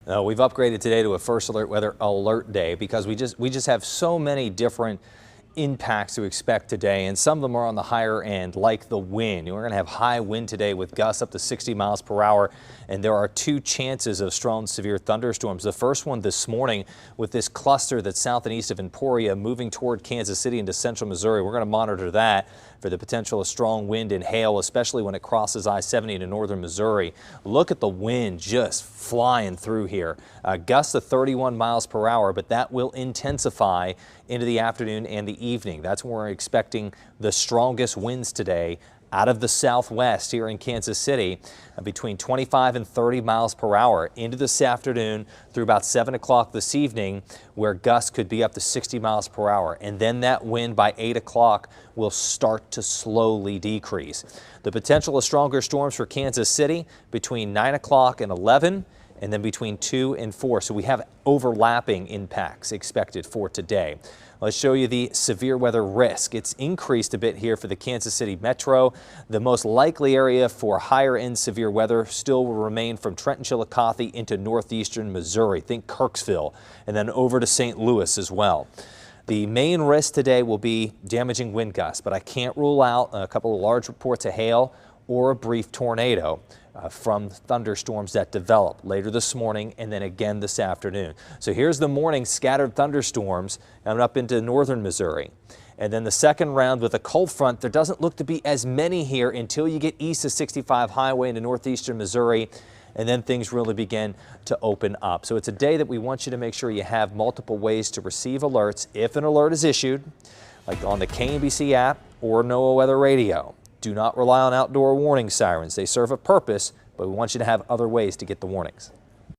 We've upgraded today to a first alert weather alert day because we just have so many different impacts to expect today, and some of them are on the higher end, like the wind. We're going to have high wind today with gusts up to 60 miles per hour, and there are two chances of strong severe thunderstorms. The first one this morning with this cluster that's south and east of Emporia moving toward Kansas City into central Missouri. We're going to monitor that for the potential of strong wind and hail, especially when it crosses I-70 into northern Missouri. Look at the wind just flying through here. Gusts of 31 miles per hour, but that will intensify into the afternoon and the evening. That's when we're expecting the strongest winds today out of the southwest here in Kansas City, between 25 and 30 miles per hour into this afternoon through about 7 o'clock this evening, where gusts could be up to 60 miles per hour. And then that wind by 8 o'clock will start to slowly decrease. The potential of stronger storms for Kansas City between 9 o'clock and 11, and then between 2 and 4. So we have overlapping impacts expected for today. Let's show you the severe weather risk. It's increased a bit here for the Kansas City metro. The most likely area for higher end severe weather still will remain from Trenton, Chillicothe into northeastern Missouri. Think Kirksville, and then over to St. Louis as well. The main risk today will be damaging wind gusts, but I can't rule out a couple of large reports of hail or a brief tornado from thunderstorms that develop later this morning and then again this afternoon. So here's the morning scattered thunderstorms coming up into northern Missouri. And then the second round with a cold front, there doesn't look to be as many here until you get east of 65 Highway into northeastern Missouri. And then things really begin to open up. So it's a day that we want you to make sure you have multiple ways to receive alerts if an alert is issued, like on the KNBC app or NOAA Weather Radio. Do not rely on outdoor warning sirens. They serve a purpose, but we want you to have other ways to get the warnings.